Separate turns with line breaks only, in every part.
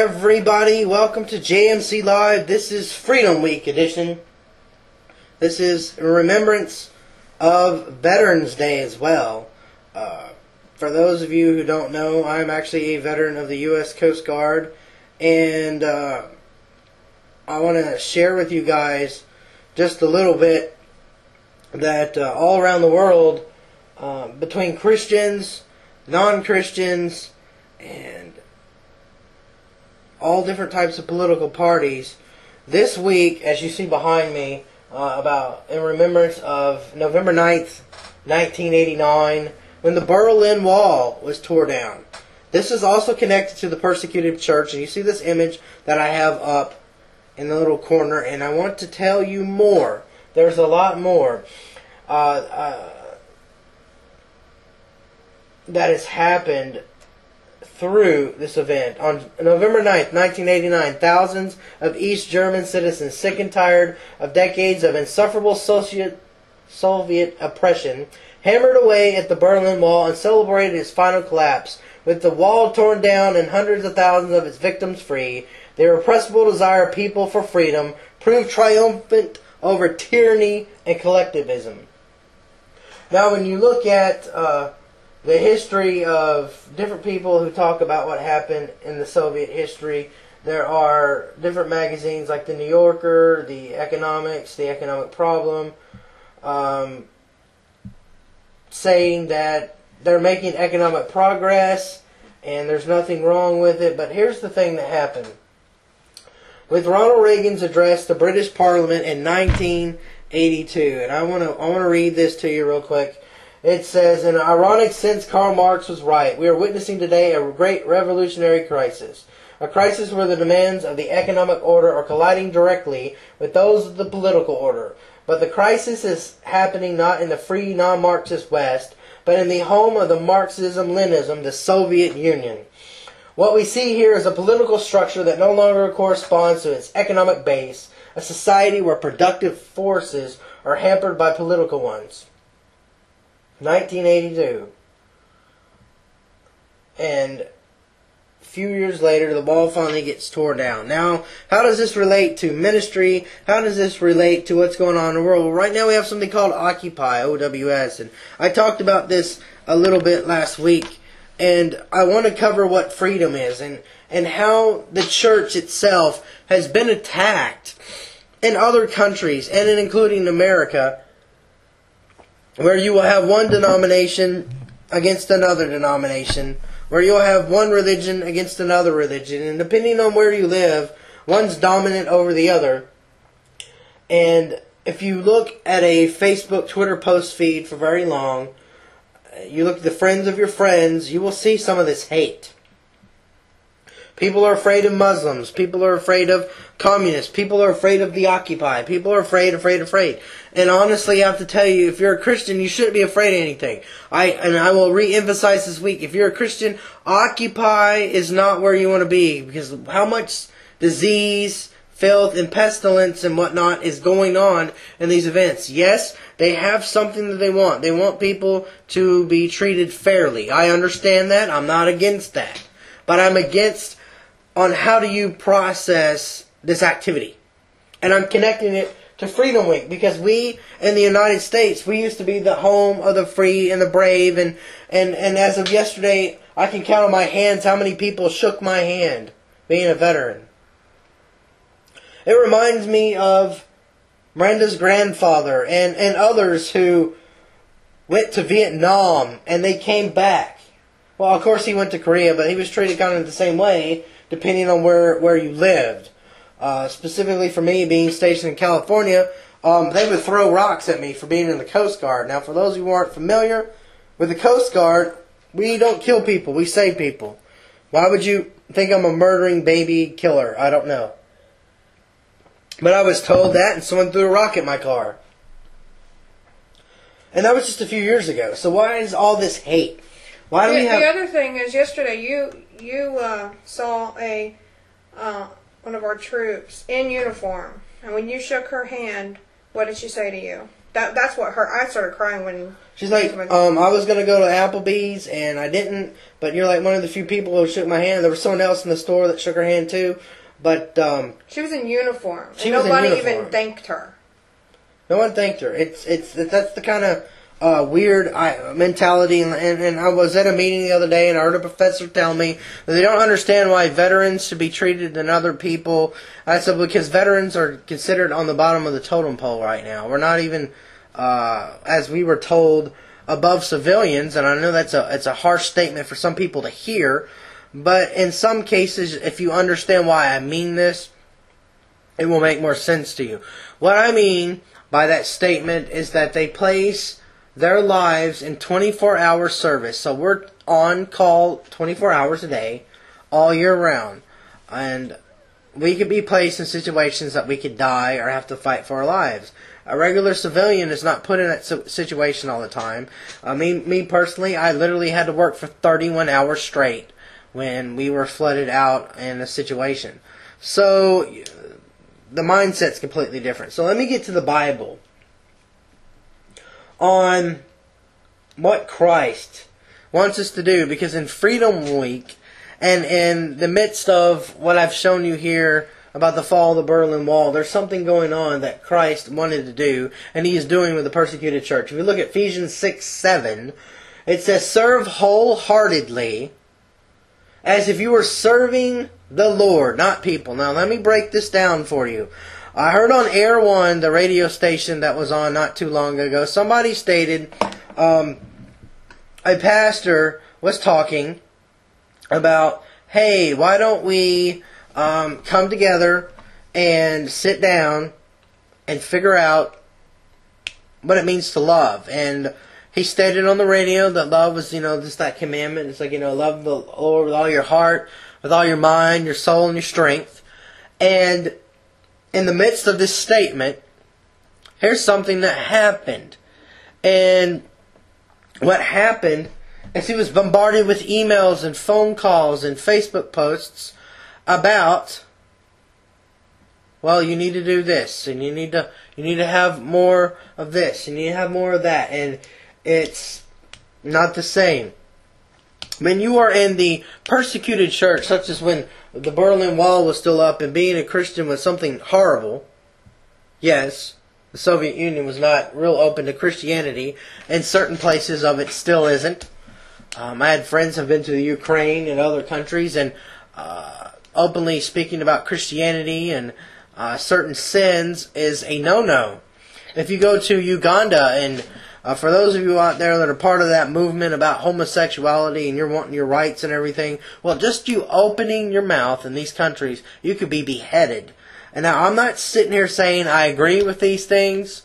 everybody, welcome to JMC Live. This is Freedom Week edition. This is in remembrance of Veterans Day as well. For those of you who don't know, I'm actually a veteran of the U.S. Coast Guard, and I want to share with you guys just a little bit that all around the world, between Christians, non-Christians, and all different types of political parties, this week, as you see behind me, in remembrance of November 9th, 1989, when the Berlin Wall was tore down. This is also connected to the persecuted church, and you see this image that I have up in the little corner, and I want to tell you more. There's a lot more that has happened through this event. On November 9th, 1989, thousands of East German citizens, sick and tired of decades of insufferable Soviet oppression, hammered away at the Berlin Wall and celebrated its final collapse. With the wall torn down and hundreds of thousands of its victims free, their irrepressible desire of people for freedom proved triumphant over tyranny and collectivism. Now, when you look at the history of different people who talk about what happened in the Soviet history, there are different magazines like The New Yorker, The Economic Problem, saying that they're making economic progress and there's nothing wrong with it. But here's the thing that happened. With Ronald Reagan's address to British Parliament in 1982, and I want to read this to you real quick. It says, in an ironic sense, Karl Marx was right. We are witnessing today a great revolutionary crisis. A crisis where the demands of the economic order are colliding directly with those of the political order. But the crisis is happening not in the free, non-Marxist West, but in the home of the Marxism-Leninism, the Soviet Union. What we see here is a political structure that no longer corresponds to its economic base, a society where productive forces are hampered by political ones. 1982. And a few years later, the wall finally gets torn down. Now, how does this relate to ministry? How does this relate to what's going on in the world? Well, right now we have something called Occupy, OWS, and I talked about this a little bit last week, and I want to cover what freedom is and how the church itself has been attacked in other countries, and including America, where you will have one denomination against another denomination, where you'll have one religion against another religion, and depending on where you live, one's dominant over the other. And if you look at a Facebook, Twitter post feed for very long, you look at the friends of your friends, you will see some of this hate. People are afraid of Muslims. People are afraid of communists. People are afraid of the Occupy. People are afraid. And honestly, I have to tell you, if you're a Christian, you shouldn't be afraid of anything. I will re-emphasize this week, if you're a Christian, Occupy is not where you want to be, because how much disease, filth, and pestilence and whatnot is going on in these events. Yes, they have something that they want. They want people to be treated fairly. I understand that. I'm not against that. But I'm against on how do you process this activity. And I'm connecting it to Freedom Week, because we in the United States, we used to be the home of the free and the brave, and as of yesterday, I can count on my hands how many people shook my hand being a veteran. It reminds me of Miranda's grandfather and others who went to Vietnam and they came back. Well, of course he went to Korea, but he was treated kind of the same way depending on where you lived. Specifically for me, being stationed in California, they would throw rocks at me for being in the Coast Guard. Now, for those who aren't familiar with the Coast Guard, we don't kill people, we save people. Why would you think I'm a murdering baby killer? I don't know. But I was told that, and someone threw a rock at my car. And that was just a few years ago. So why is all this hate? Why do we have...
The other thing is, yesterday you saw one of our troops in uniform, and when you shook her hand, what did she say to you? That's what hurt. I started crying when
she's like, I was gonna go to Applebee's and I didn't, but you're like one of the few people who shook my hand. There was someone else in the store that shook her hand too, but
she was in uniform.
Nobody
even thanked her.
No one thanked her. That's the kind of weird mentality. And I was at a meeting the other day, and I heard a professor tell me that they don't understand why veterans should be treated than other people. I said because veterans are considered on the bottom of the totem pole right now. We're not even, as we were told, above civilians. And I know it's a harsh statement for some people to hear, but in some cases, if you understand why I mean this, it will make more sense to you. What I mean by that statement is that they place their lives in 24-hour service. So we're on call 24 hours a day, all year round. And we could be placed in situations that we could die or have to fight for our lives. A regular civilian is not put in that situation all the time. Me personally, I literally had to work for 31 hours straight when we were flooded out in a situation. So the mindset's completely different. So let me get to the Bible on what Christ wants us to do, because in Freedom Week and in the midst of what I've shown you here about the fall of the Berlin Wall, there's something going on that Christ wanted to do, and He is doing with the persecuted church. If we look at Ephesians 6:7, it says, "Serve wholeheartedly, as if you were serving the Lord," not people. Now, let me break this down for you. I heard on Air One, the radio station that was on not too long ago, somebody stated a pastor was talking about, hey, why don't we come together and sit down and figure out what it means to love. And he stated on the radio that love was, just that commandment. It's like, love the Lord with all your heart, with all your mind, your soul, and your strength. And in the midst of this statement, here's something that happened. And what happened is he was bombarded with emails and phone calls and Facebook posts about, well, you need to do this, and you need to have more of this, and you need to have more of that. And it's not the same. When you are in the persecuted church, such as when the Berlin Wall was still up and being a Christian was something horrible, yes, the Soviet Union was not real open to Christianity, and certain places of it still isn't. I had friends who have been to the Ukraine and other countries, and openly speaking about Christianity and certain sins is a no-no. If you go to Uganda, and for those of you out there that are part of that movement about homosexuality and you're wanting your rights and everything, well, just you opening your mouth in these countries, you could be beheaded. And now, I'm not sitting here saying I agree with these things.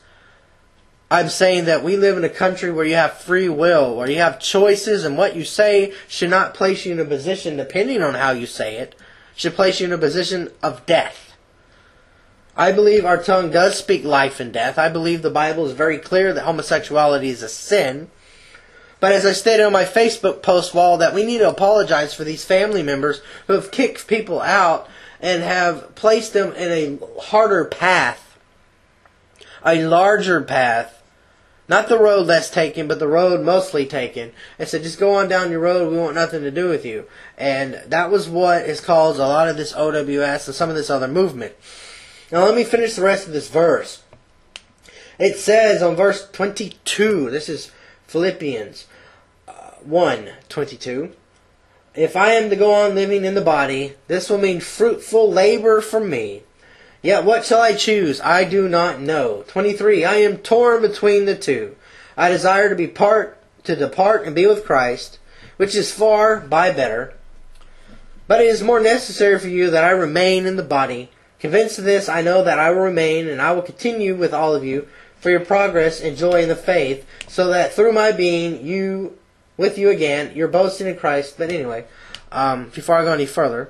I'm saying that we live in a country where you have free will, where you have choices, and what you say should not place you in a position, depending on how you say it, should place you in a position of death. I believe our tongue does speak life and death. I believe the Bible is very clear that homosexuality is a sin. But as I stated on my Facebook post wall, that we need to apologize for these family members who have kicked people out and have placed them in a harder path, a larger path. Not the road less taken, but the road mostly taken. And said, just go on down your road, we want nothing to do with you. And that was what has caused a lot of this OWS and some of this other movement. Now let me finish the rest of this verse. It says on verse 22, this is Philippians 1:22. If I am to go on living in the body, this will mean fruitful labor for me. Yet what shall I choose? I do not know. 23. I am torn between the two. I desire to depart and be with Christ, which is far by better. But it is more necessary for you that I remain in the body. Convinced of this, I know that I will remain, and I will continue with all of you for your progress and joy in the faith, so that through my being with you again, you're boasting in Christ. But anyway, before I go any further,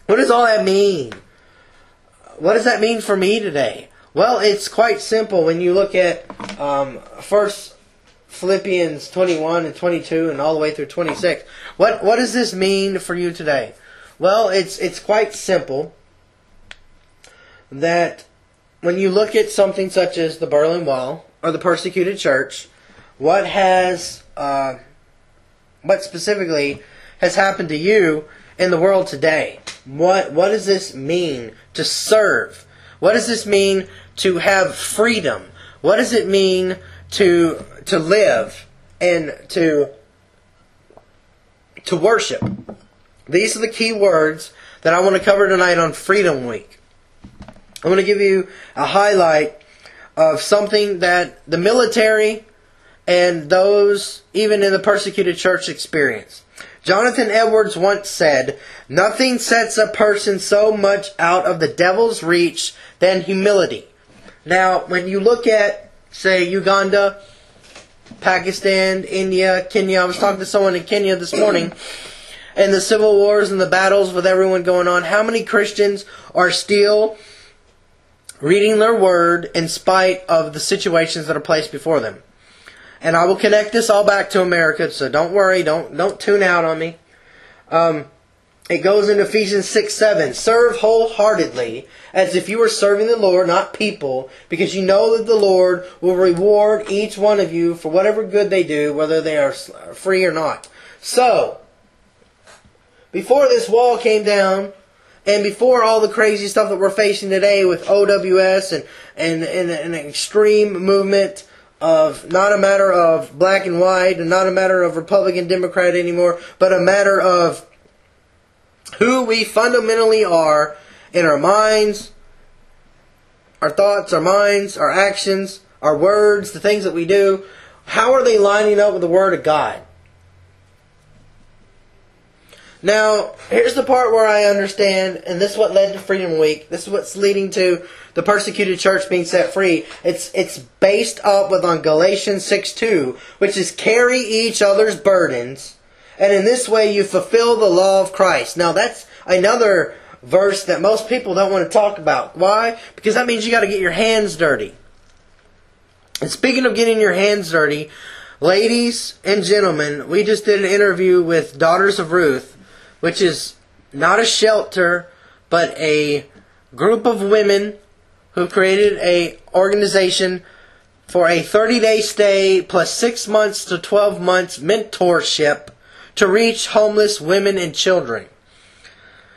what does all that mean? What does that mean for me today? Well, it's quite simple when you look at first Philippians 21 and 22 and all the way through 26. What does this mean for you today? Well, it's quite simple that when you look at something such as the Berlin Wall or the persecuted church, what specifically has happened to you in the world today? What does this mean to serve? What does this mean to have freedom? What does it mean to live and to worship? These are the key words that I want to cover tonight on Freedom Week. I'm going to give you a highlight of something that the military and those even in the persecuted church experience. Jonathan Edwards once said, "Nothing sets a person so much out of the devil's reach than humility." Now, when you look at, say, Uganda, Pakistan, India, Kenya, I was talking to someone in Kenya this morning, and the civil wars and the battles with everyone going on, how many Christians are still reading their word in spite of the situations that are placed before them? And I will connect this all back to America, so don't worry, don't tune out on me. It goes in Ephesians 6:7. Serve wholeheartedly, as if you were serving the Lord, not people, because you know that the Lord will reward each one of you for whatever good they do, whether they are free or not. So, before this wall came down, and before all the crazy stuff that we're facing today with OWS and an extreme movement of not a matter of black and white and not a matter of Republican, Democrat anymore, but a matter of who we fundamentally are in our minds, our thoughts, our minds, our actions, our words, the things that we do. How are they lining up with the Word of God? Now, here's the part where I understand, and this is what led to Freedom Week. This is what's leading to the persecuted church being set free. It's based up on Galatians 6:2, which is carry each other's burdens, and in this way you fulfill the law of Christ. Now, that's another verse that most people don't want to talk about. Why? Because that means you got to get your hands dirty. And speaking of getting your hands dirty, ladies and gentlemen, we just did an interview with Daughters of Ruth, which is not a shelter, but a group of women who created an organization for a 30-day stay plus 6 months to 12 months mentorship to reach homeless women and children.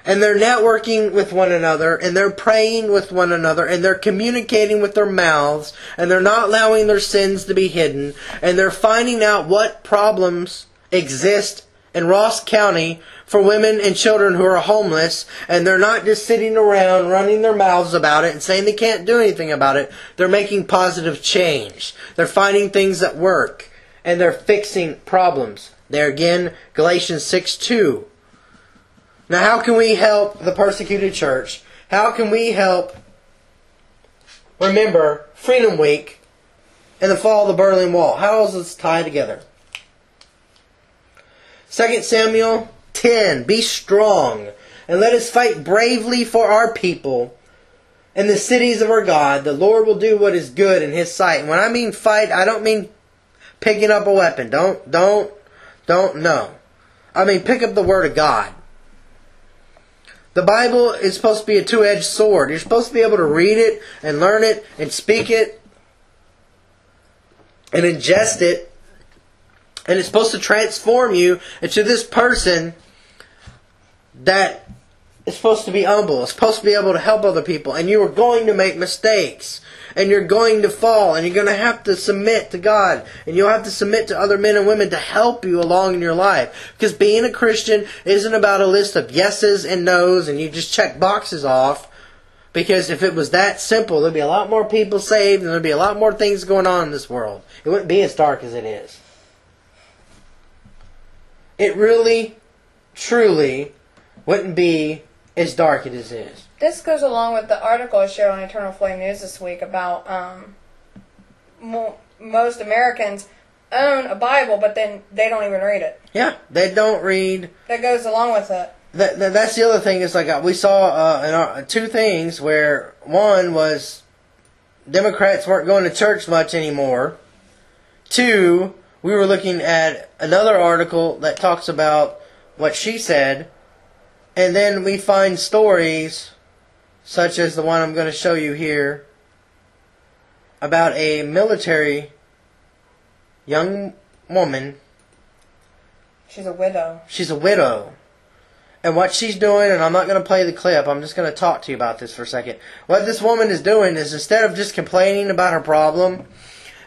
And they're networking with one another, and they're praying with one another, and they're communicating with their mouths, and they're not allowing their sins to be hidden, and they're finding out what problems exist in Ross County for women and children who are homeless, and they're not just sitting around running their mouths about it and saying they can't do anything about it. They're making positive change. They're finding things that work, and they're fixing problems. There again, Galatians 6:2. Now, how can we help the persecuted church? How can we help remember Freedom Week and the fall of the Berlin Wall? How does this tie together? 2 Samuel 10. Be strong, and let us fight bravely for our people and the cities of our God. The Lord will do what is good in His sight. And when I mean fight, I don't mean picking up a weapon. Don't, no. I mean pick up the Word of God. The Bible is supposed to be a two-edged sword. You're supposed to be able to read it and learn it and speak it and ingest it. And it's supposed to transform you into this person that is supposed to be humble. It's supposed to be able to help other people. And you are going to make mistakes. And you're going to fall. And you're going to have to submit to God. And you'll have to submit to other men and women to help you along in your life. Because being a Christian isn't about a list of yeses and nos and you just check boxes off. Because if it was that simple, there'd be a lot more people saved and there'd be a lot more things going on in this world. It wouldn't be as dark as it is. It really, truly wouldn't be as dark as it is.
This goes along with the article I shared on Eternal Flame News this week about most Americans own a Bible, but then they don't even read it.
Yeah, they don't read.
That goes along with it.
That's the other thing. Is like we saw two things where one was Democrats weren't going to church much anymore. Two, we were looking at another article that talks about what she said. And then we find stories such as the one I'm going to show you here about a military young woman.
She's a widow.
She's a widow. And what she's doing, and I'm not going to play the clip, I'm just going to talk to you about this for a second. What this woman is doing is, instead of just complaining about her problem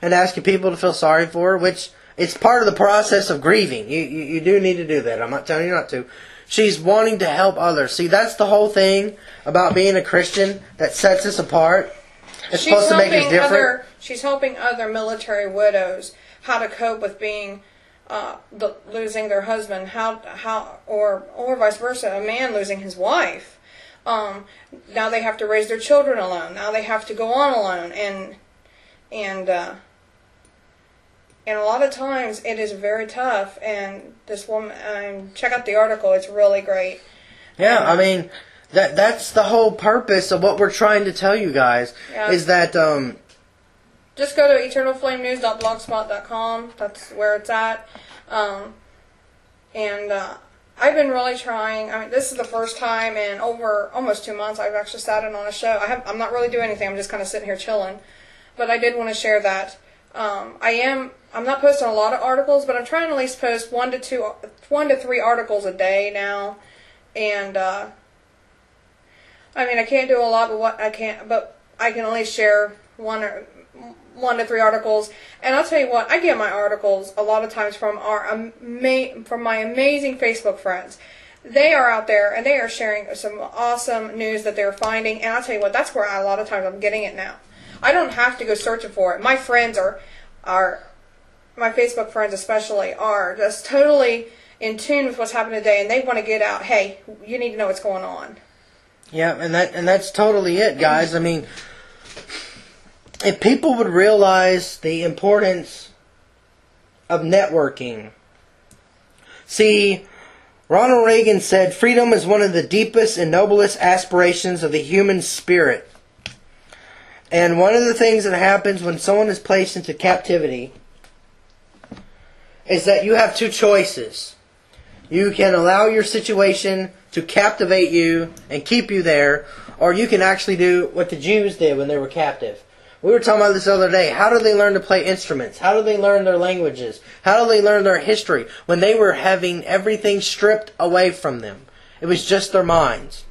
and asking people to feel sorry for her, which it's part of the process of grieving. You do need to do that. I'm not telling you not to. She's wanting to help others. See, that's the whole thing about being a Christian that sets us apart. It's supposed to make us different.
She's helping other military widows how to cope with being losing their husband, or vice versa, a man losing his wife. Now they have to raise their children alone. Now they have to go on alone, and a lot of times it is very tough. And this woman, check out the article; it's really great.
Yeah, I mean, that's the whole purpose of what we're trying to tell you guys, is that
just go to eternalflamenews.blogspot.com. That's where it's at. I've been really trying. I mean, this is the first time in over almost 2 months I've actually sat in on a show. I'm not really doing anything. I'm just kind of sitting here chilling. But I did want to share that. I'm not posting a lot of articles, but I'm trying to at least post 1 to 3 articles a day now. And I mean, I can't do a lot, but I can at least share 1 to 3 articles. And I'll tell you what, I get my articles a lot of times from my amazing Facebook friends. They are out there and they are sharing some awesome news that they're finding. And I'll tell you what, that's where a lot of times I'm getting it now. I don't have to go searching for it. My friends are my Facebook friends especially, are just totally in tune with what's happening today, and they want to get out, hey, you need to know what's going on.
Yeah, and that's totally it, guys. I mean, if people would realize the importance of networking. See, Ronald Reagan said, freedom is one of the deepest and noblest aspirations of the human spirit. And one of the things that happens when someone is placed into captivity is that you have 2 choices. You can allow your situation to captivate you and keep you there, or you can actually do what the Jews did when they were captive. We were talking about this the other day. How do they learn to play instruments? How do they learn their languages? How do they learn their history when they were having everything stripped away from them? It was just their minds.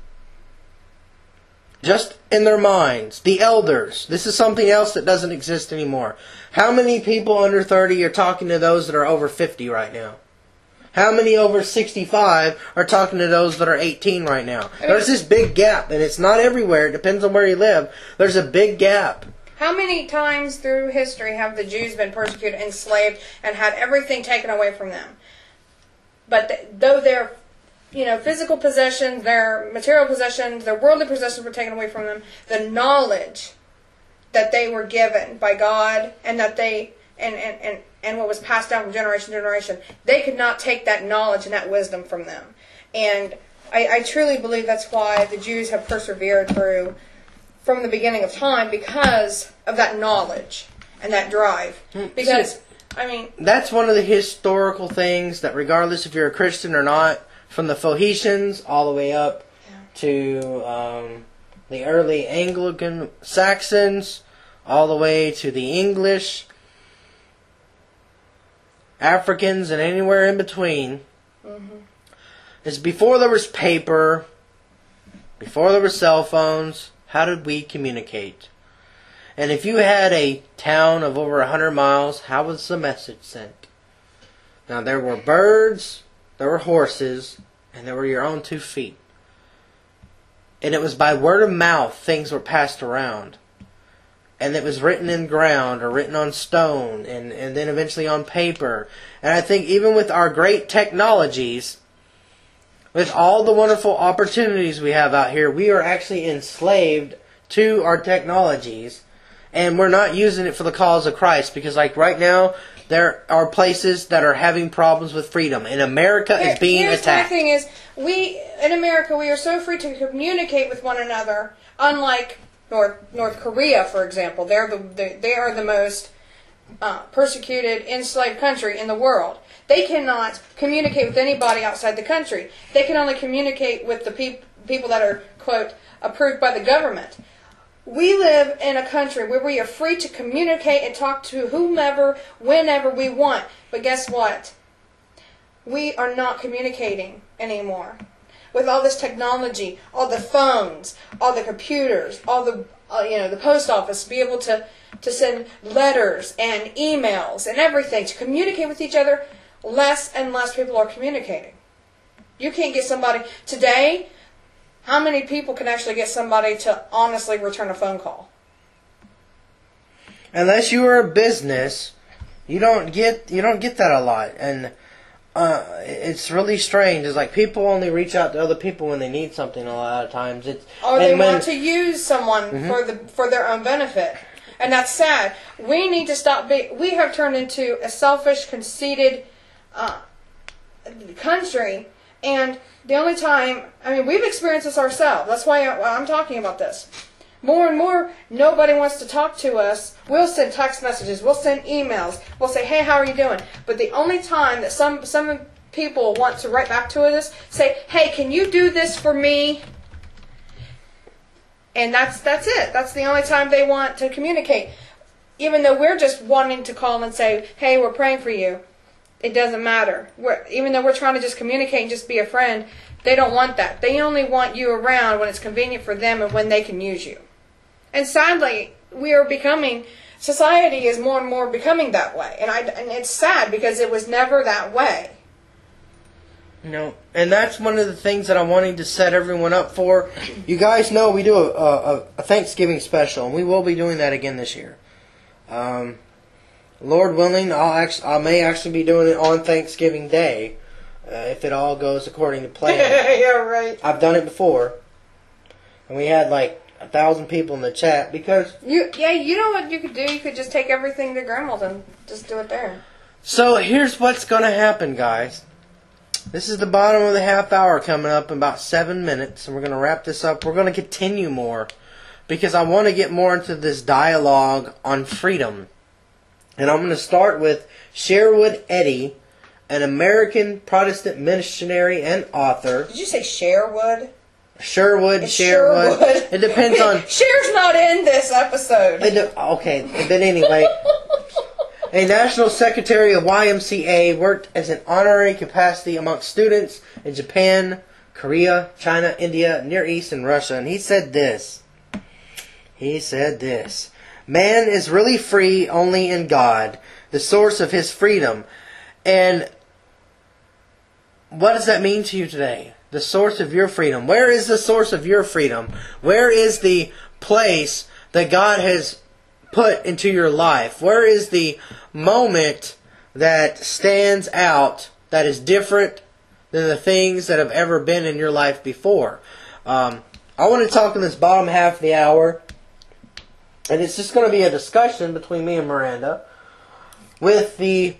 Just in their minds. The elders. This is something else that doesn't exist anymore. How many people under 30 are talking to those that are over 50 right now? How many over 65 are talking to those that are 18 right now? There's this big gap, and it's not everywhere. It depends on where you live. There's a big gap.
How many times through history have the Jews been persecuted, enslaved, and had everything taken away from them? But though their physical possessions, their material possessions, their worldly possessions were taken away from them, the knowledge that they were given by God, and that they and what was passed down from generation to generation, they could not take that knowledge and that wisdom from them. And I truly believe that's why the Jews have persevered from the beginning of time, because of that knowledge and that drive. Because, I mean,
that's one of the historical things that, regardless if you're a Christian or not, from the Phoenicians all the way up to the early Anglican Saxons, all the way to the English, Africans, and anywhere in between, is before there was paper, before there were cell phones, how did we communicate? And if you had a town of over 100 miles, how was the message sent? Now, there were birds, there were horses, and there were your own 2 feet. And it was by word of mouth things were passed around. And it was written in ground or written on stone and then eventually on paper. And I think even with our great technologies, with all the wonderful opportunities we have out here, we are actually enslaved to our technologies. And we're not using it for the cause of Christ. Because like right now, there are places that are having problems with freedom. And America is being attacked.
The thing is, in America, we are so free to communicate with one another. Unlike North Korea, for example. They are the most persecuted, enslaved country in the world. They cannot communicate with anybody outside the country. They can only communicate with the people that are, quote, approved by the government. We live in a country where we are free to communicate and talk to whomever, whenever we want. But guess what? We are not communicating anymore. With all this technology, all the phones, all the computers, all the the post office, be able to send letters and emails and everything to communicate with each other, less and less people are communicating. You can't get somebody today. How many people can actually get somebody to honestly return a phone call?
Unless you are a business, you don't get that a lot, and it's really strange. It's like people only reach out to other people when they need something. A lot of times,
or they want to use someone for their own benefit, and that's sad. We need to stop. We have turned into a selfish, conceited country. And the only time, we've experienced this ourselves. That's why I'm talking about this. More and more, nobody wants to talk to us. We'll send text messages. We'll send emails. We'll say, hey, how are you doing? But the only time that some people want to write back to us, say, hey, can you do this for me? And that's it. That's the only time they want to communicate. Even though we're just wanting to call and say, hey, we're praying for you. It doesn't matter. Even though we're trying to just communicate and just be a friend, they don't want that. They only want you around when it's convenient for them and when they can use you. And sadly, society is more and more becoming that way. And it's sad because it was never that way.
No, and that's one of the things that I'm wanting to set everyone up for. You guys know we do a Thanksgiving special, and we will be doing that again this year. Lord willing, I may actually be doing it on Thanksgiving Day, if it all goes according to plan.
Yeah, right.
I've done it before, and we had like 1,000 people in the chat because
you know what you could do? You could just take everything to Grandma's and just do it there.
So here's what's going to happen, guys. This is the bottom of the half hour coming up in about 7 minutes, and we're going to wrap this up. We're going to continue more because I want to get more into this dialogue on freedom. And I'm going to start with Sherwood Eddy, an American Protestant missionary and author.
Did you say Sherwood?
Sherwood. It depends on...
Cher's not in this episode.
Okay, but anyway. A national secretary of YMCA, worked as an honorary capacity amongst students in Japan, Korea, China, India, Near East, and Russia. And he said this. Man is really free only in God, the source of his freedom. And what does that mean to you today? The source of your freedom. Where is the source of your freedom? Where is the place that God has put into your life? Where is the moment that stands out that is different than the things that have ever been in your life before? I want to talk in this bottom half of the hour. And it's just going to be a discussion between me and Miranda with the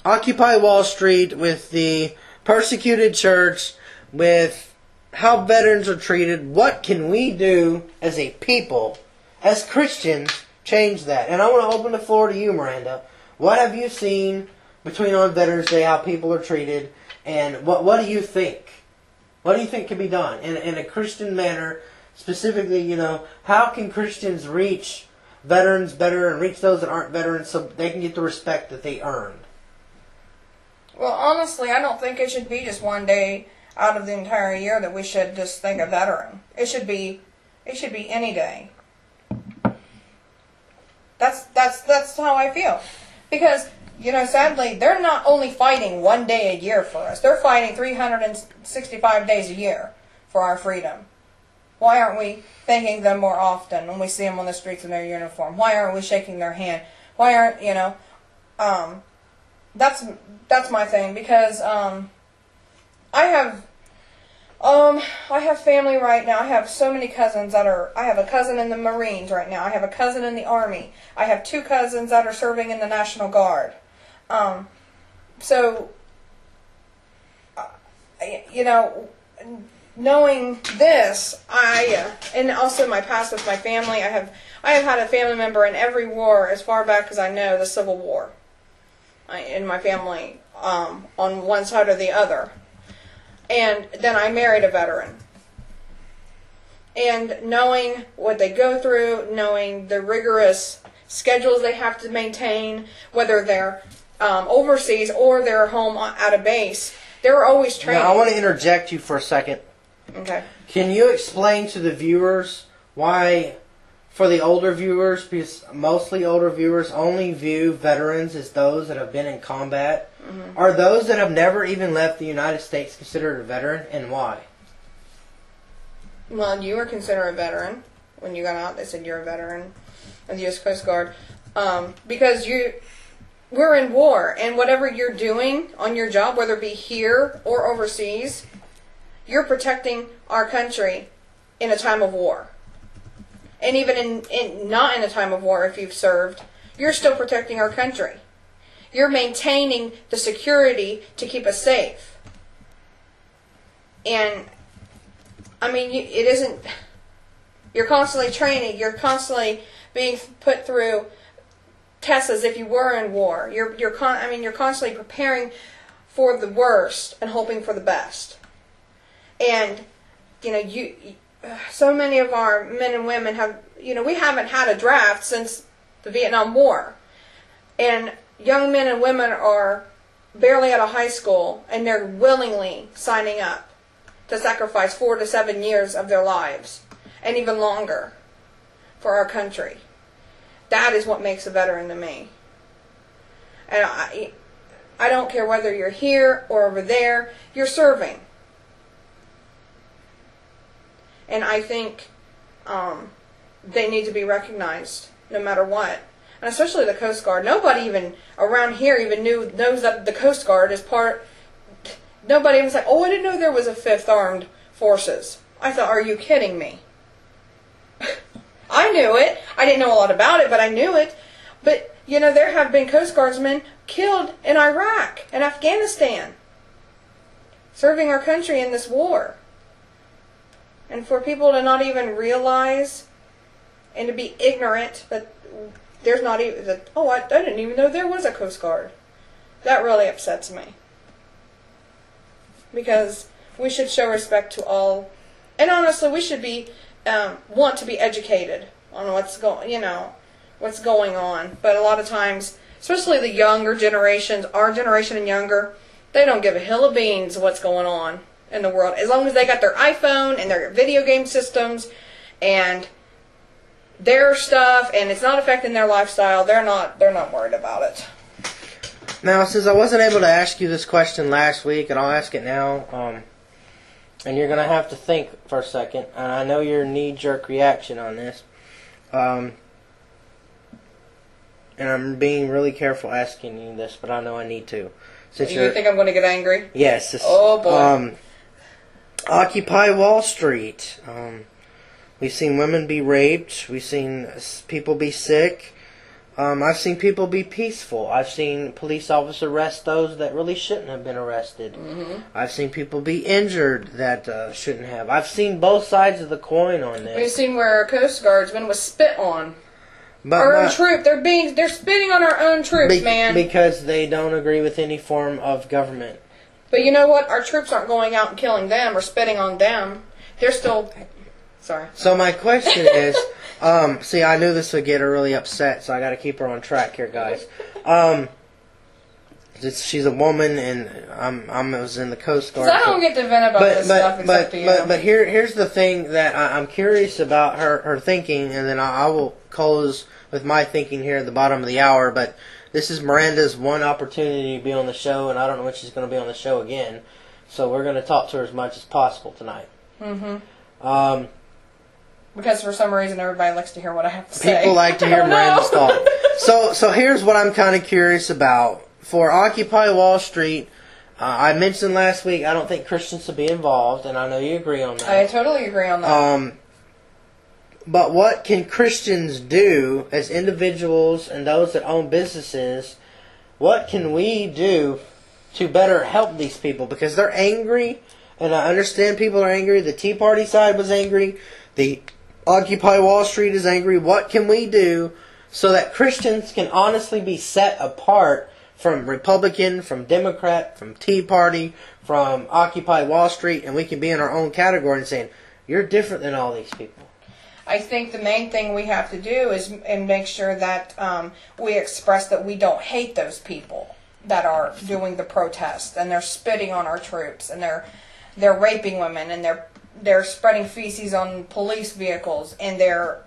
Occupy Wall Street, with the persecuted church, with how veterans are treated. What can we do as a people, as Christians, change that? And I want to open the floor to you, Miranda. What have you seen between on Veterans Day, how people are treated, and what do you think? What do you think can be done in a Christian manner? Specifically, how can Christians reach veterans better and reach those that aren't veterans so they can get the respect that they earned?
Well, honestly, I don't think it should be just one day out of the entire year that we should just think of veteran. It should be any day. That's how I feel. Because, sadly, they're not only fighting one day a year for us. They're fighting 365 days a year for our freedom. Why aren't we thanking them more often when we see them on the streets in their uniform? Why aren't we shaking their hand? Why aren't, that's my thing, because I have family right now. I have so many cousins I have a cousin in the Marines right now. I have a cousin in the Army. I have 2 cousins that are serving in the National Guard. Knowing this, and also my past with my family, I have had a family member in every war as far back as I know, the Civil War, in my family, on one side or the other. And then I married a veteran. And knowing what they go through, knowing the rigorous schedules they have to maintain, whether they're overseas or they're home at a base, they're always training.
Now, I want to interject you for a second.
Okay.
Can you explain to the viewers why, for the older viewers, because mostly older viewers only view veterans as those that have been in combat, are those that have never even left the United States considered a veteran, and why?
Well, you were considered a veteran when you got out. They said you're a veteran of the U.S. Coast Guard because we're in war, and whatever you're doing on your job, whether it be here or overseas, you're protecting our country in a time of war. And even in not in a time of war, if you've served, you're still protecting our country. You're maintaining the security to keep us safe. And I mean, it isn't. You're constantly training. You're constantly being put through tests as if you were in war. You're constantly preparing for the worst and hoping for the best. And so many of our men and women have. We haven't had a draft since the Vietnam War, and young men and women are barely out of high school, and they're willingly signing up to sacrifice 4 to 7 years of their lives, and even longer, for our country. That is what makes a veteran to me. And I don't care whether you're here or over there, you're serving. And I think they need to be recognized no matter what. And especially the Coast Guard. Nobody even around here even knows that the Coast Guard is part. Nobody was like, oh, I didn't know there was a 5th Armed Forces. I thought, are you kidding me? I knew it. I didn't know a lot about it, but I knew it. But, there have been Coast Guardsmen killed in Iraq and Afghanistan, serving our country in this war. And for people to not even realize and to be ignorant that there's not even, I didn't even know there was a Coast Guard. That really upsets me. Because we should show respect to all, and honestly, we should be want to be educated on what's going on. But a lot of times, especially the younger generations, our generation and younger, they don't give a hill of beans what's going on in the world. As long as they got their iPhone and their video game systems and their stuff, and it's not affecting their lifestyle, they're not worried about it.
Now, since I wasn't able to ask you this question last week, and I'll ask it now, and you're going to have to think for a second, and I know your knee-jerk reaction on this, and I'm being really careful asking you this, but I know I need to.
Since you think I'm going to get angry?
Yes.
Oh, boy.
Occupy Wall Street. We've seen women be raped. We've seen people be sick. I've seen people be peaceful. I've seen police officers arrest those that really shouldn't have been arrested. I've seen people be injured that shouldn't have. I've seen both sides of the coin on this.
We've seen where a Coast Guardsman was spit on. Our own troop. They're spitting on our own troops, man.
Because they don't agree with any form of government.
But you know what? Our troops aren't going out and killing them or spitting on them. They're still... Sorry.
So my question is... see, I knew this would get her really upset, so I got to keep her on track here, guys. She's a woman, and I was in the Coast Guard.
So I don't get to vent about this stuff except to you.
But here's the thing that I'm curious about her thinking, and then I will close with my thinking here at the bottom of the hour. But this is Miranda's one opportunity to be on the show, and I don't know when she's going to be on the show again. So we're going to talk to her as much as possible tonight.
Because for some reason everybody likes to hear what I have to say.
People like to hear Miranda's talk. So here's what I'm kind of curious about. For Occupy Wall Street, I mentioned last week I don't think Christians should be involved, and I know you agree on that.
I totally agree on that.
But what can Christians do as individuals and those that own businesses? What can we do to better help these people? Because they're angry, and I understand people are angry. The Tea Party side was angry. The Occupy Wall Street is angry. What can we do so that Christians can honestly be set apart from Republican, from Democrat, from Tea Party, from Occupy Wall Street, and we can be in our own category and saying, You're different than all these people.
I think the main thing we have to do is and make sure that we express that we don't hate those people that are doing the protest, and they're spitting on our troops, and they're raping women, and they're spreading feces on police vehicles, and they're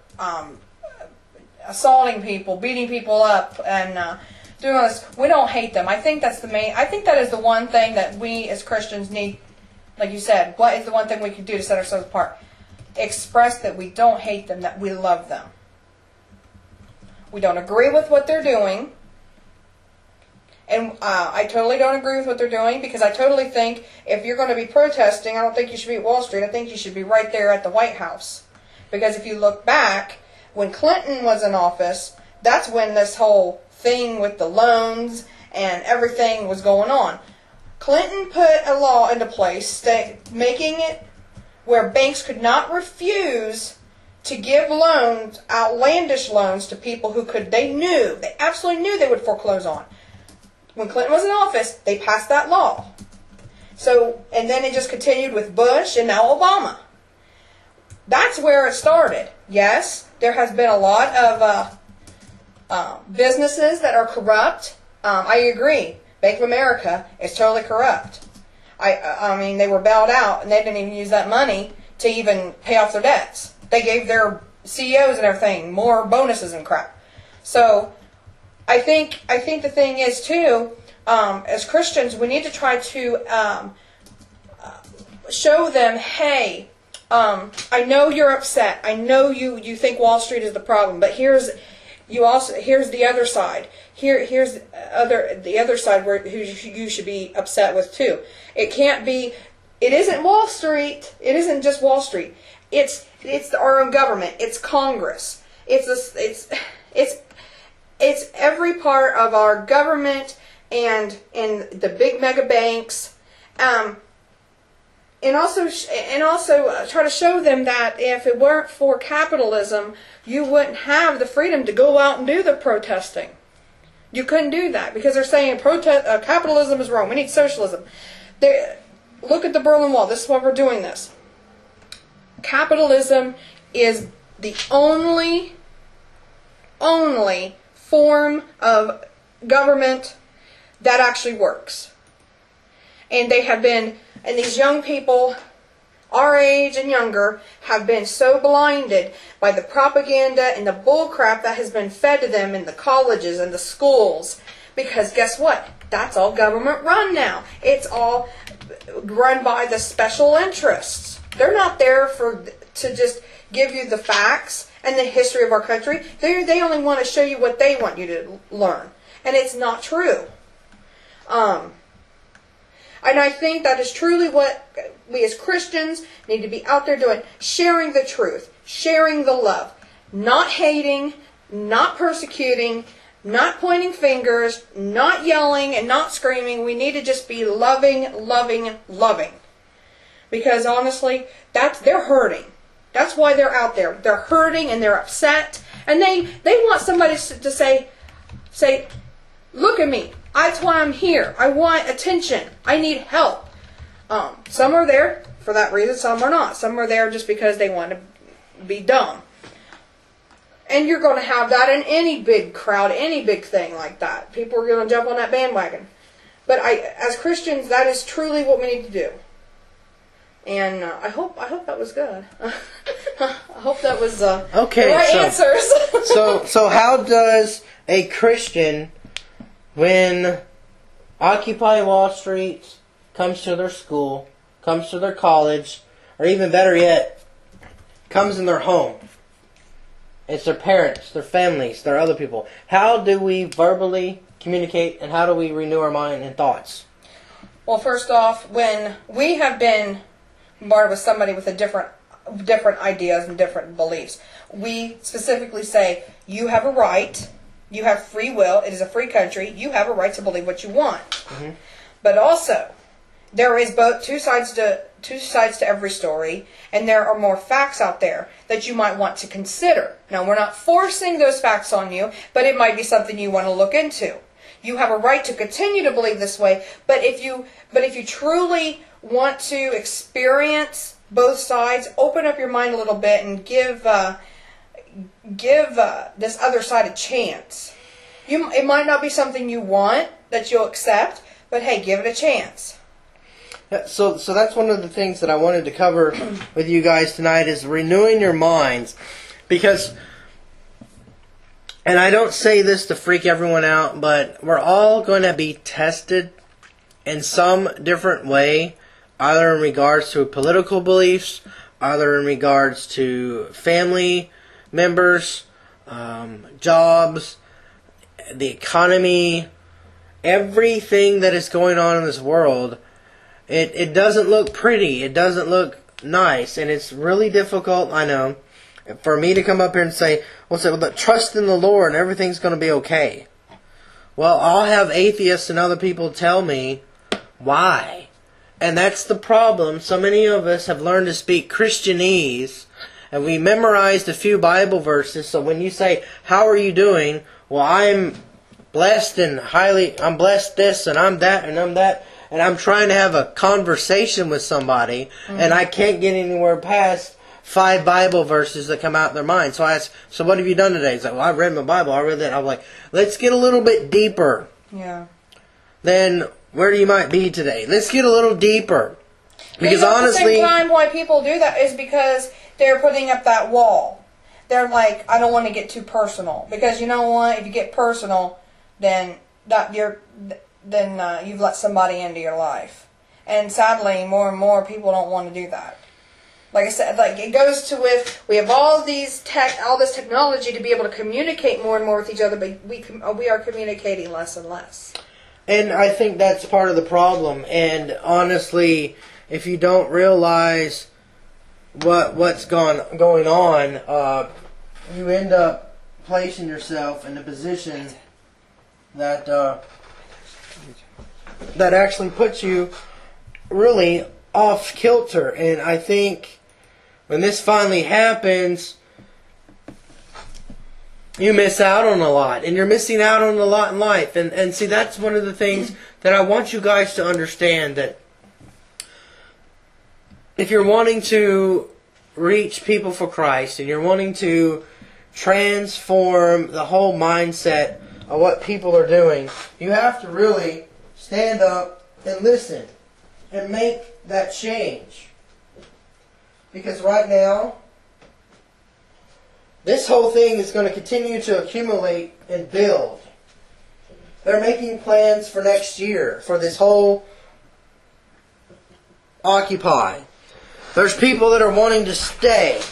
assaulting people, beating people up, and doing all this. We don't hate them. I think that's the main. I think that is the one thing that we as Christians need. Like you said, what is the one thing we can do to set ourselves apart? Express that we don't hate them, that we love them. We don't agree with what they're doing. And I totally don't agree with what they're doing, because I totally think if you're going to be protesting, I don't think you should be at Wall Street. I think you should be right there at the White House. Because if you look back, when Clinton was in office, that's when this whole thing with the loans and everything was going on. Clinton put a law into place making it where banks could not refuse to give loans, outlandish loans, to people who they absolutely knew they would foreclose on. When Clinton was in office, they passed that law. So, and then it just continued with Bush and now Obama. That's where it started. Yes, there has been a lot of businesses that are corrupt. I agree. Bank of America is totally corrupt. I mean, they were bailed out, and they didn't even use that money to even pay off their debts. They gave their CEOs and everything more bonuses and crap. So, I think the thing is too, as Christians, we need to try to show them, hey, I know you're upset. I know you think Wall Street is the problem, but here's the other side. Here's the other side who you should be upset with too. It isn't Wall Street. It isn't just Wall Street. It's our own government. It's Congress. It's every part of our government and the big mega banks. And also try to show them that if it weren't for capitalism, you wouldn't have the freedom to go out and do the protesting. You couldn't do that because they're saying capitalism is wrong. We need socialism. Look at the Berlin Wall. This is why we're doing this. Capitalism is the only form of government that actually works. And these young people, our age and younger, have been so blinded by the propaganda and the bullcrap that has been fed to them in the colleges and the schools. Because guess what? That's all government run now. It's all run by the special interests. They're not there to just give you the facts and the history of our country. They only want to show you what they want you to learn. And it's not true. And I think that is truly what we as Christians need to be out there doing. Sharing the truth. Sharing the love. Not hating. Not persecuting. Not pointing fingers. Not yelling and not screaming. We need to just be loving, loving, loving. Because honestly, they're hurting. That's why they're out there. They're hurting and they're upset. And they want somebody to say, look at me. That's why I'm here. I want attention. I need help. Some are there for that reason. Some are not. Some are there just because they want to be dumb. And you're going to have that in any big crowd, any big thing like that. People are going to jump on that bandwagon. But as Christians, that is truly what we need to do. And I hope that was good. I hope that was
okay,
the right answers.
so how does a Christian, when Occupy Wall Street comes to their school, comes to their college, or even better yet, comes in their home, it's their parents, their families, their other people, how do we verbally communicate and how do we renew our mind and thoughts?
Well, first off, when we have been bombarded with somebody with different ideas and different beliefs, we specifically say, you have a right, you have free will, it is a free country, you have a right to believe what you want. Mm-hmm. But also, there is both two sides to every story, and there are more facts out there that you might want to consider. Now, we're not forcing those facts on you, but it might be something you want to look into. You have a right to continue to believe this way, but if you truly want to experience both sides, open up your mind a little bit and give this other side a chance. It might not be something you want that you'll accept, but hey, give it a chance.
So that's one of the things that I wanted to cover with you guys tonight is renewing your minds. Because, and I don't say this to freak everyone out, but we're all going to be tested in some different way, either in regards to political beliefs, either in regards to family members, jobs, the economy, everything that is going on in this world. It doesn't look pretty. It doesn't look nice. And it's really difficult, I know, for me to come up here and say, well, trust in the Lord and everything's going to be okay. Well, I'll have atheists and other people tell me why. And that's the problem. So many of us have learned to speak Christianese, and we memorized a few Bible verses. So when you say, how are you doing? Well, I'm blessed and I'm blessed this and I'm that and I'm that. And I'm trying to have a conversation with somebody, and I can't get anywhere past 5 Bible verses that come out in their mind. So I ask, so what have you done today? He's like, well, I read my Bible. I read that. I'm like, let's get a little bit deeper.
Yeah.
Then where you might be today. Let's get a little deeper. Because honestly,
at the same time, why people do that is because they're putting up that wall. They're like, I don't want to get too personal. Because you know what? If you get personal, then you've let somebody into your life. And sadly, more and more people don't want to do that. Like I said, like it goes to with, we have all this technology to be able to communicate more and more with each other, but we are communicating less and less.
And I think that's part of the problem. And honestly, if you don't realize what's going on, you end up placing yourself in a position that actually puts you really off kilter. And I think when this finally happens, you miss out on a lot. And you're missing out on a lot in life. And see, that's one of the things that I want you guys to understand, that if you're wanting to reach people for Christ and you're wanting to transform the whole mindset of what people are doing, you have to really stand up and listen and make that change. Because right now, this whole thing is going to continue to accumulate and build. They're making plans for next year for this whole Occupy. There's people that are wanting to stay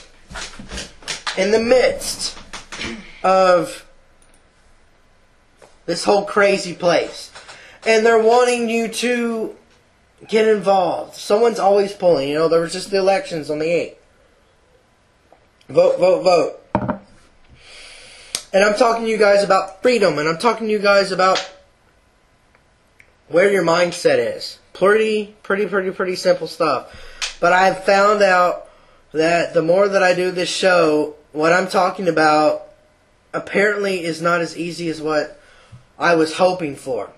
in the midst of this whole crazy place. And they're wanting you to get involved. Someone's always pulling. You know, there was just the elections on the 8th. Vote, vote, vote. And I'm talking to you guys about freedom. And I'm talking to you guys about where your mindset is. Pretty simple stuff. But I've found out that the more that I do this show, what I'm talking about apparently is not as easy as what I was hoping for.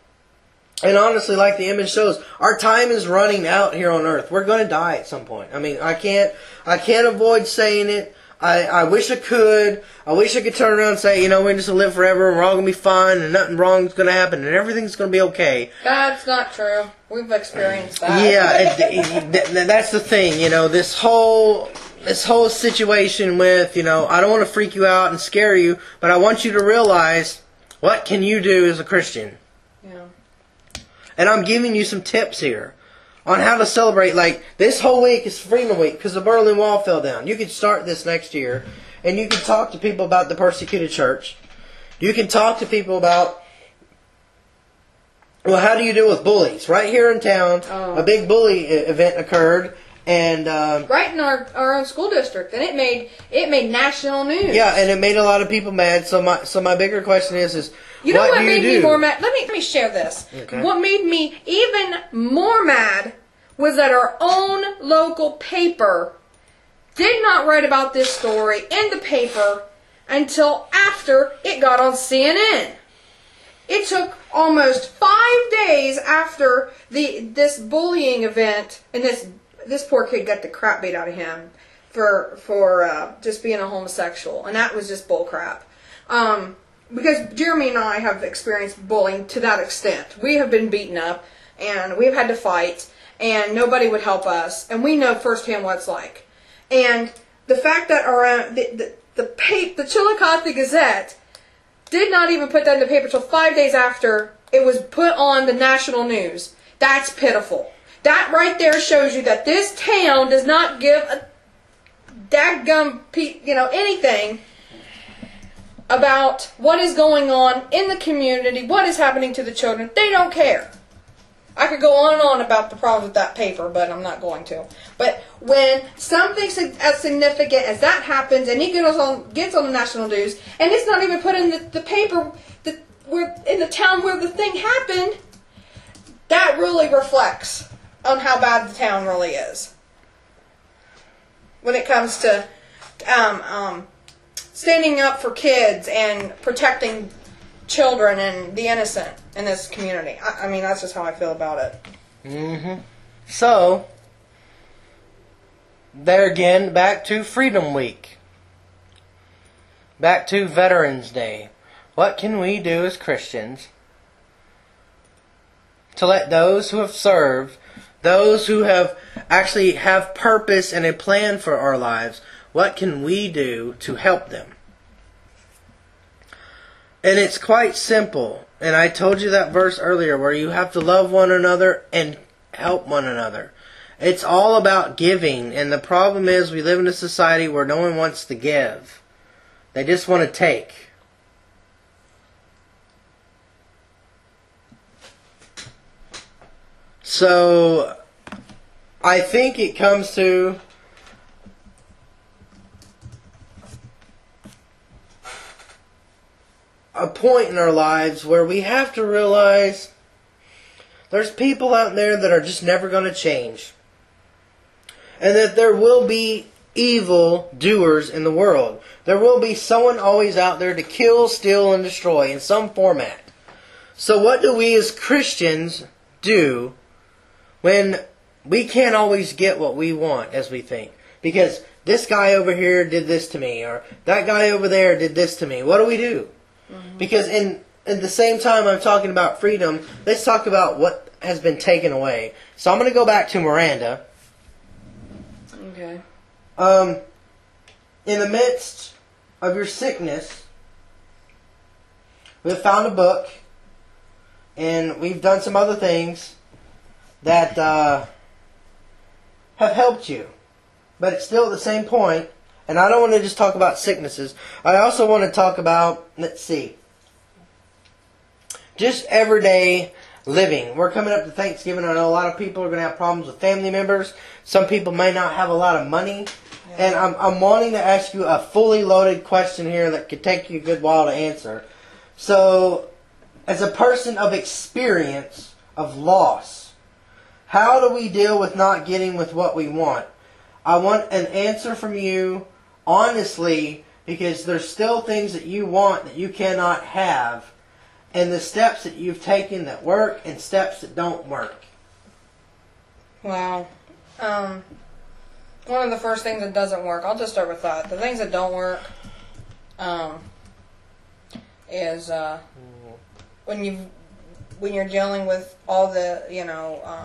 And honestly, like the image shows, our time is running out here on earth. We're going to die at some point. I mean, I can't avoid saying it. I wish I could. I wish I could turn around and say, you know, we're just going to live forever and we're all going to be fine and nothing wrong is going to happen and everything's going to be okay.
That's not true. We've experienced that.
Yeah, that's the thing, you know, this whole situation with, you know, I don't want to freak you out and scare you, but I want you to realize, what can you do as a Christian?
Yeah.
And I'm giving you some tips here on how to celebrate. Like, this whole week is Freedom Week because the Berlin Wall fell down. You can start this next year, and you can talk to people about the persecuted church. You can talk to people about, well, how do you deal with bullies? Right here in town, a big bully event occurred, and
right in our own school district, and it made national news.
Yeah, and it made a lot of people mad. So my bigger question is
you know what made me more mad? Let me share this.
Okay.
What made me even more mad was that our own local paper did not write about this story in the paper until after it got on CNN. It took almost 5 days after this bullying event and this this poor kid got the crap beat out of him for just being a homosexual, and that was just bull crap. Because Jeremy and I have experienced bullying to that extent. We have been beaten up, and we've had to fight, and nobody would help us, and we know firsthand what it's like. And the fact that the Chillicothe Gazette did not even put that in the paper until 5 days after it was put on the national news. That's pitiful. That right there shows you that this town does not give a dadgum, anything about what is going on in the community, what is happening to the children. They don't care. I could go on and on about the problems with that paper, but I'm not going to. But when something as significant as that happens, and he gets on the national news, and it's not even put in the paper in the town where the thing happened, that really reflects on how bad the town really is. When it comes to standing up for kids and protecting children and the innocent in this community. I mean, that's just how I feel about it.
Mm-hmm. So, there again, back to Freedom Week. Back to Veterans Day. What can we do as Christians to let those who have served, those who have actually have purpose and a plan for our lives, what can we do to help them? And it's quite simple. And I told you that verse earlier where you have to love one another and help one another. It's all about giving. And the problem is we live in a society where no one wants to give. They just want to take. So I think it comes to a point in our lives where we have to realize there's people out there that are just never going to change. And that there will be evil doers in the world. There will be someone always out there to kill, steal, and destroy in some format. So what do we as Christians do when we can't always get what we want as we think? Because this guy over here did this to me, or that guy over there did this to me. What do? Mm-hmm. Because at the same time I'm talking about freedom, let's talk about what has been taken away. So I'm going to go back to Miranda.
Okay.
In the midst of your sickness, we've found a book, and we've done some other things that have helped you. But it's still at the same point. And I don't want to just talk about sicknesses. I also want to talk about, let's see, just everyday living. We're coming up to Thanksgiving. I know a lot of people are going to have problems with family members. Some people may not have a lot of money. Yeah. And I'm wanting to ask you a fully loaded question here that could take you a good while to answer. So, as a person of experience, of loss, how do we deal with not getting with what we want? I want an answer from you, honestly, because there's still things that you want that you cannot have, and the steps that you've taken that work and steps that don't work.
Wow. One of the first things that doesn't work, I'll just start with that. The things that don't work is when you're dealing with all the,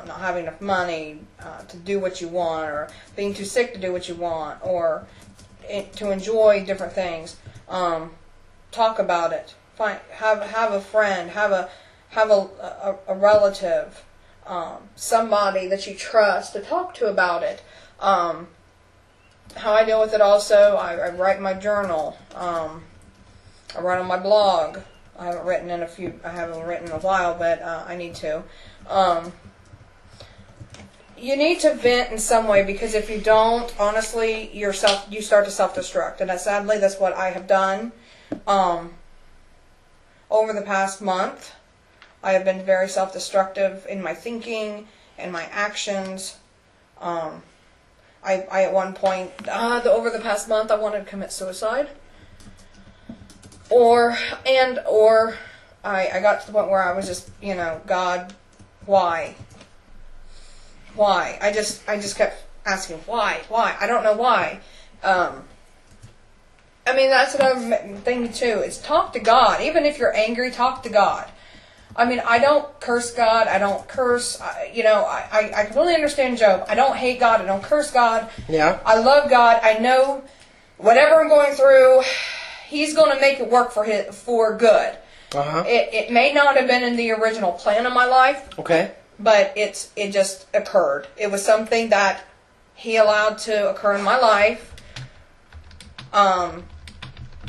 not having enough money to do what you want, or being too sick to do what you want, or to enjoy different things. Talk about it. Have a friend, have a relative, somebody that you trust to talk to about it. How I deal with it also, I write in my journal. I write on my blog. I haven't written in a while, but I need to. You need to vent in some way, because if you don't, honestly, you start to self-destruct. And sadly, that's what I have done. Over the past month, I have been very self-destructive in my thinking and my actions. I at one point, over the past month, I wanted to commit suicide. Or I got to the point where I was just, God, why? I just kept asking why. I don't know why. I mean, that's another thing too. Is talk to God. Even if you're angry, talk to God. I mean, I don't curse God. I don't curse. I completely understand Job. I don't hate God. I don't curse God.
Yeah.
I love God. I know whatever I'm going through, He's going to make it work for good.
Uh-huh.
It may not have been in the original plan of my life.
Okay.
But it just occurred. It was something that He allowed to occur in my life.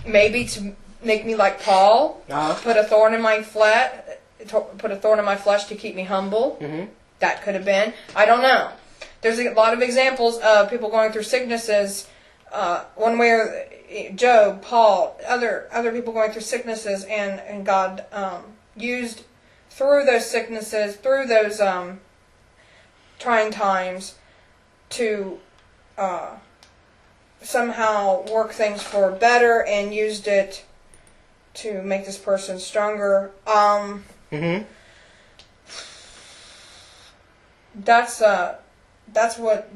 Maybe to make me like Paul.
Uh-huh.
Put a thorn in my flesh. Put a thorn in my flesh to keep me humble.
Mm-hmm.
That could have been. I don't know. There's a lot of examples of people going through sicknesses. One way or Job, Paul, other people going through sicknesses, and God used through those sicknesses, through those trying times, to somehow work things for better, and used it to make this person stronger.
Mm-hmm.
That's what,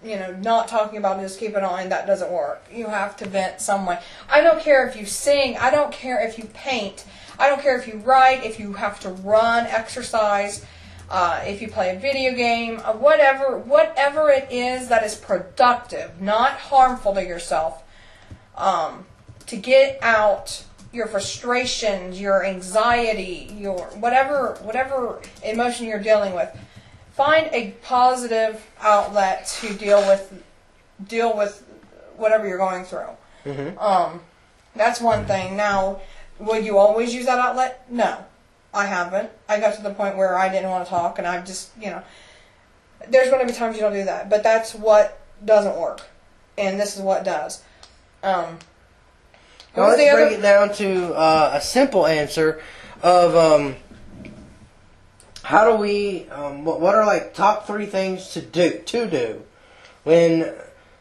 not talking about it, just keep it on, that doesn't work. You have to vent some way. I don't care if you sing, I don't care if you paint, I don't care if you write, if you have to run, exercise, if you play a video game, whatever it is that is productive, not harmful to yourself, to get out your frustrations, your anxiety, your whatever emotion you're dealing with. Find a positive outlet to deal with whatever you're going through.
Mm-hmm.
That's one thing. Now, would you always use that outlet? No, I haven't. I got to the point where I didn't want to talk, and I've just, there's going to be times you don't do that, but that's what doesn't work, and this is what does.
Now let's break it down to a simple answer of how do we, what are like top 3 things to do when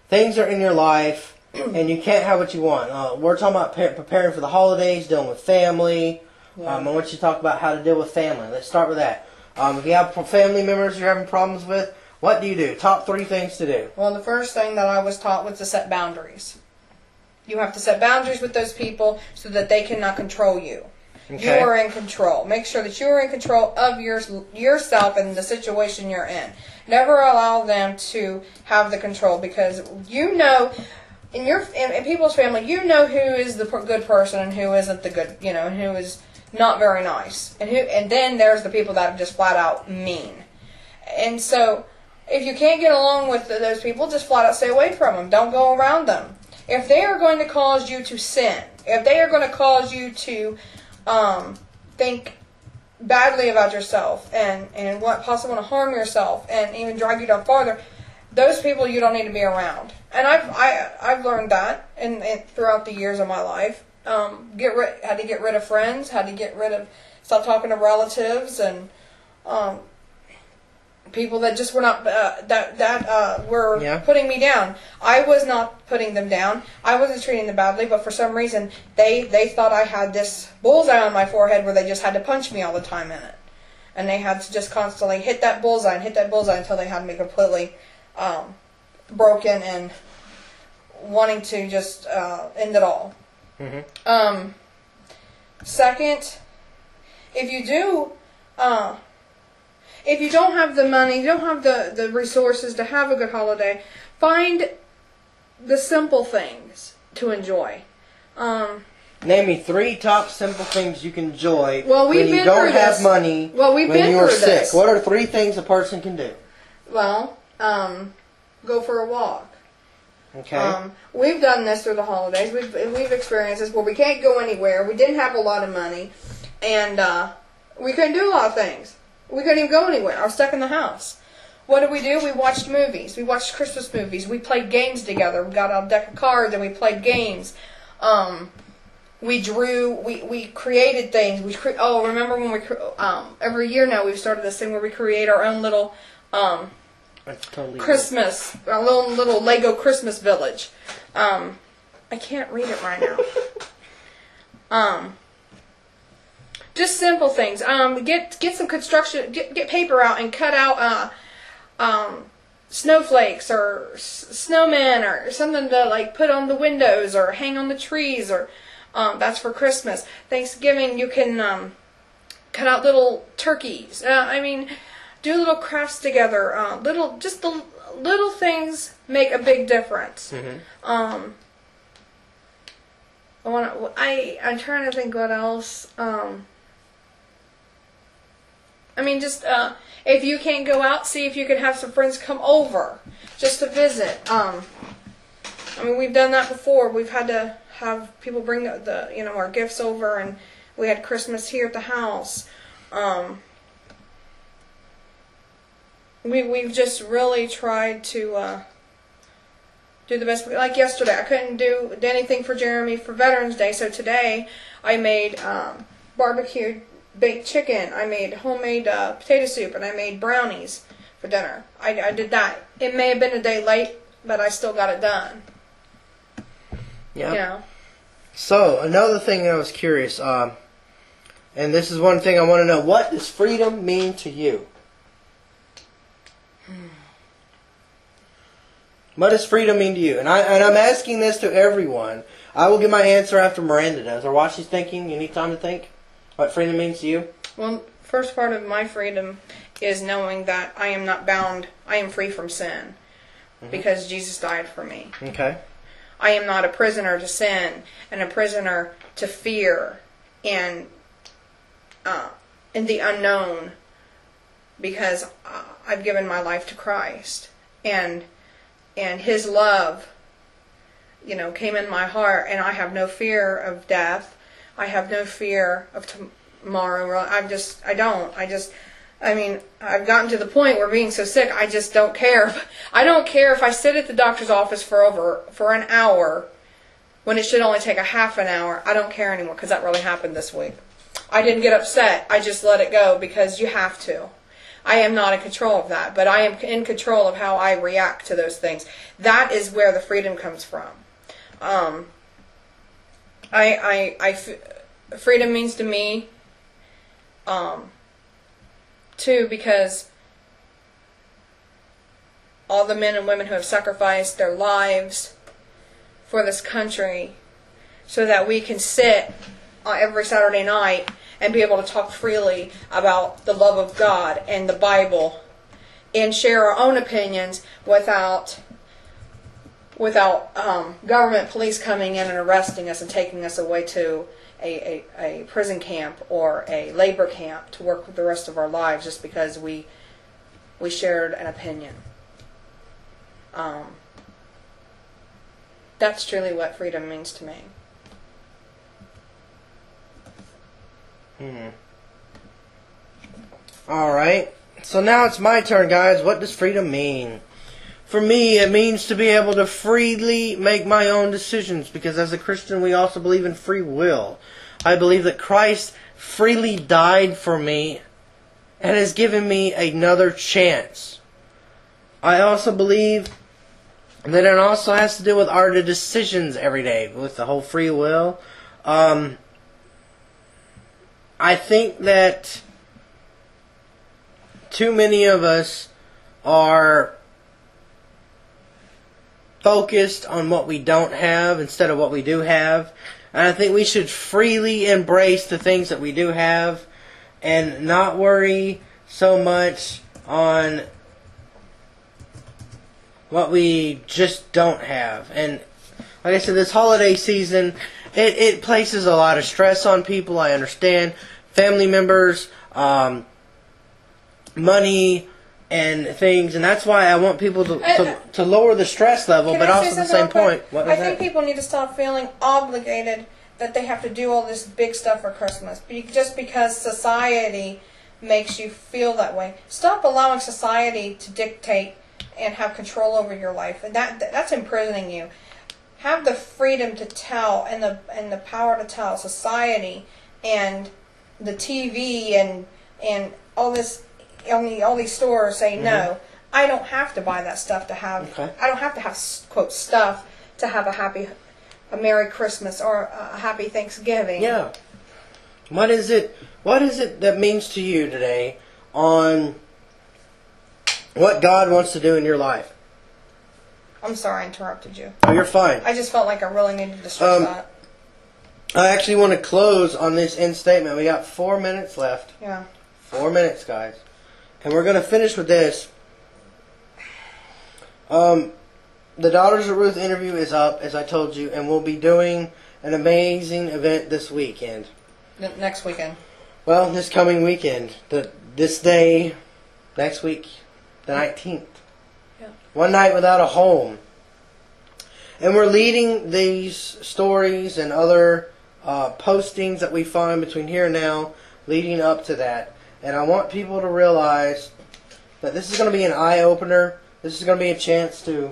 things are in your life and you can't have what you want. We're talking about preparing for the holidays, dealing with family.
Yeah.
I want you to talk about how to deal with family. Let's start with that. If you have family members you're having problems with, what do you do? Top 3 things to do.
Well, the first thing that I was taught was to set boundaries. You have to set boundaries with those people so that they cannot control you. Okay. You are in control. Make sure that you are in control of yourself and the situation you're in. Never allow them to have the control, because in people's family, who is the good person and who isn't the good, and who is not very nice, and then there's the people that are just flat out mean. And so, if you can't get along with those people, just flat out stay away from them. Don't go around them. If they are going to cause you to sin, if they are going to cause you to think badly about yourself and possibly want to harm yourself and even drag you down farther, those people you don't need to be around. And I've learned that throughout the years of my life. Had to get rid of friends, stop talking to relatives, and people that just were not were putting me down. I was not putting them down. I wasn't treating them badly, but for some reason they thought I had this bullseye on my forehead where they just had to punch me all the time in it, and they had to just constantly hit that bullseye until they had me completely broken and wanting to just end it all. Mm-hmm. Second, if you don't have the money, you don't have the resources to have a good holiday, find the simple things to enjoy.
Name me 3 top simple things you can enjoy
when
you don't have money, when you are sick. What are 3 things a person can do?
Well, go for a walk.
Okay.
We've done this through the holidays. We've experienced this where we can't go anywhere. We didn't have a lot of money, and we couldn't do a lot of things. We couldn't even go anywhere. I was stuck in the house. What did we do? We watched movies. We watched Christmas movies. We played games together. We got out a deck of cards and we played games. We drew. We created things. Remember when we every year now we've started this thing where we create our own little Christmas, a little Lego Christmas village. I can't read it right now. Just simple things. Get some construction. Get paper out and cut out snowflakes or snowmen or something to like put on the windows or hang on the trees, or that's for Christmas. Thanksgiving, you can cut out little turkeys. I mean, do little crafts together. Just the little things make a big difference. I'm trying to think what else. I mean, just if you can't go out, see if you can have some friends come over just to visit. I mean, we've done that before. We've had to have people bring our gifts over, and we had Christmas here at the house. We've just really tried to do the best. Like yesterday, I couldn't do anything for Jeremy for Veterans Day, so today I made barbecued baked chicken. I made homemade potato soup, and I made brownies for dinner. I did that. It may have been a day late, but I still got it done.
Yeah.
Yeah.
So, another thing I was curious, and this is one thing I want to know, what does freedom mean to you? What does freedom mean to you? And I'm asking this to everyone. I will give my answer after Miranda does. Or while she's thinking, you need time to think what freedom means to you?
Well, first part of my freedom is knowing that I am not bound. I am free from sin because Jesus died for me.
Okay.
I am not a prisoner to sin and a prisoner to fear and in the unknown, because I've given my life to Christ, and His love, came in my heart, and I have no fear of death. I have no fear of tomorrow. I've gotten to the point where being so sick, I just don't care. I don't care if I sit at the doctor's office for an hour when it should only take a half an hour. I don't care anymore, because that really happened this week. I didn't get upset. I just let it go, because you have to. I am not in control of that, but I am in control of how I react to those things. That is where the freedom comes from. Freedom means to me, too, because all the men and women who have sacrificed their lives for this country so that we can sit every Saturday night and be able to talk freely about the love of God and the Bible and share our own opinions without government police coming in and arresting us and taking us away to a prison camp or a labor camp to work with the rest of our lives just because we shared an opinion. That's truly what freedom means to me.
Alright, so now it's my turn, guys. What does freedom mean? For me, it means to be able to freely make my own decisions, because as a Christian, we also believe in free will. I believe that Christ freely died for me and has given me another chance. I also believe that it also has to do with our decisions every day, with the whole free will. I think that too many of us are focused on what we don't have instead of what we do have. And I think we should freely embrace the things that we do have and not worry so much on what we just don't have. And like I said, this holiday season, it places a lot of stress on people. I understand. Family members, money, and things, and that's why I want people to lower the stress level, but also at the same point.
I think people need to stop feeling obligated that they have to do all this big stuff for Christmas just because society makes you feel that way. Stop allowing society to dictate and have control over your life, and that's imprisoning you. Have the freedom to tell and the power to tell society and the TV and all this. All these stores say, no, I don't have to buy that stuff to have, I don't have to have, quote, stuff to have a Merry Christmas or a Happy Thanksgiving.
Yeah. What is it that means to you today on what God wants to do in your life.
I'm sorry I interrupted you.
Oh, you're fine.
I just felt like I really needed to stress that.
I actually want to close on this end statement. We got 4 minutes left.
Yeah.
4 minutes, guys. And we're going to finish with this. The Daughters of Ruth interview is up, as I told you, and we'll be doing an amazing event this weekend.
Next weekend.
Well, this coming weekend. This day, next week, the 19th.
Yeah.
One night without a home. And we're leading these stories and other postings that we find between here and now, leading up to that. And I want people to realize that this is going to be an eye-opener. This is going to be a chance to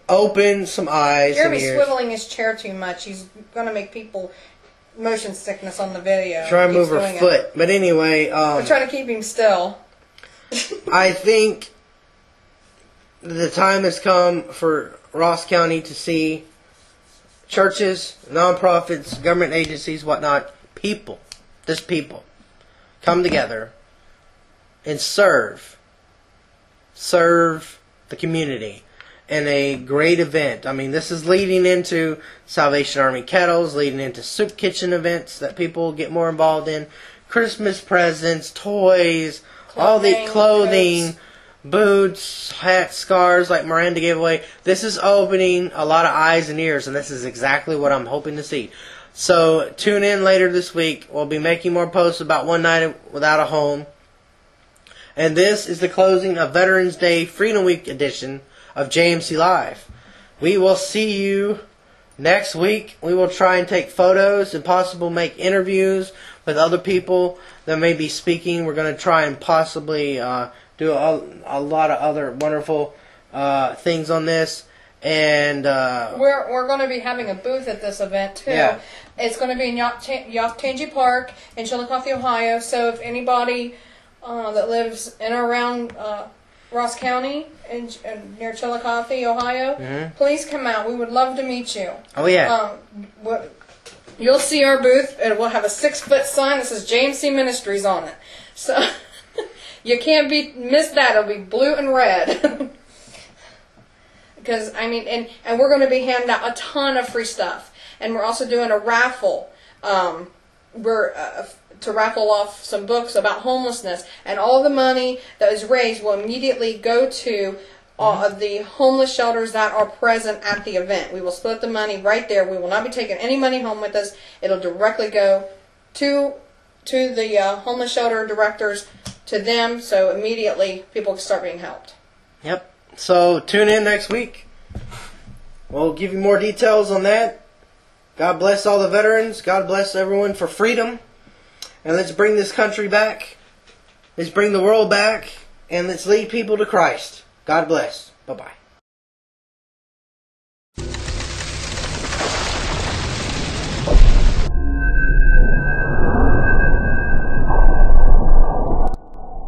open some eyes and
Jeremy's
ears.
swiveling his chair too much. He's going to make people motion sickness on the video.
Try and move her foot. But anyway,
we're trying to keep him still.
I think the time has come for Ross County to see churches, nonprofits, government agencies, whatnot, people, just people, come together and serve the community in a great event. I mean, this is leading into Salvation Army kettles, leading into soup kitchen events that people get more involved in, Christmas presents, toys, all the clothing, boots, hats, scarves like Miranda gave away. This is opening a lot of eyes and ears, and this is exactly what I'm hoping to see. So tune in later this week. We'll be making more posts about One Night Without a Home. And this is the closing of Veterans Day Freedom Week edition of JMC Live. We will see you next week. We will try and take photos and possibly make interviews with other people that may be speaking. We're going to try and possibly do a lot of other wonderful things on this. And
we're going to be having a booth at this event too.
Yeah.
It's going to be in Yaftangi Park in Chillicothe, Ohio. So if anybody that lives in or around Ross County and near Chillicothe, Ohio, please come out. We would love to meet you.
Oh yeah.
You'll see our booth, and we'll have a 6-foot sign that says JMC Ministries on it. So you can't miss that. It'll be blue and red. Because I mean, and we're going to be handing out a ton of free stuff, and we're also doing a raffle. To raffle off some books about homelessness, and all the money that is raised will immediately go to the homeless shelters that are present at the event. We will split the money right there. We will not be taking any money home with us. It'll directly go to the homeless shelter directors, to them, so immediately people can start being helped.
Yep. So tune in next week. We'll give you more details on that. God bless all the veterans. God bless everyone for freedom. And let's bring this country back. Let's bring the world back. And let's lead people to Christ. God bless. Bye-bye.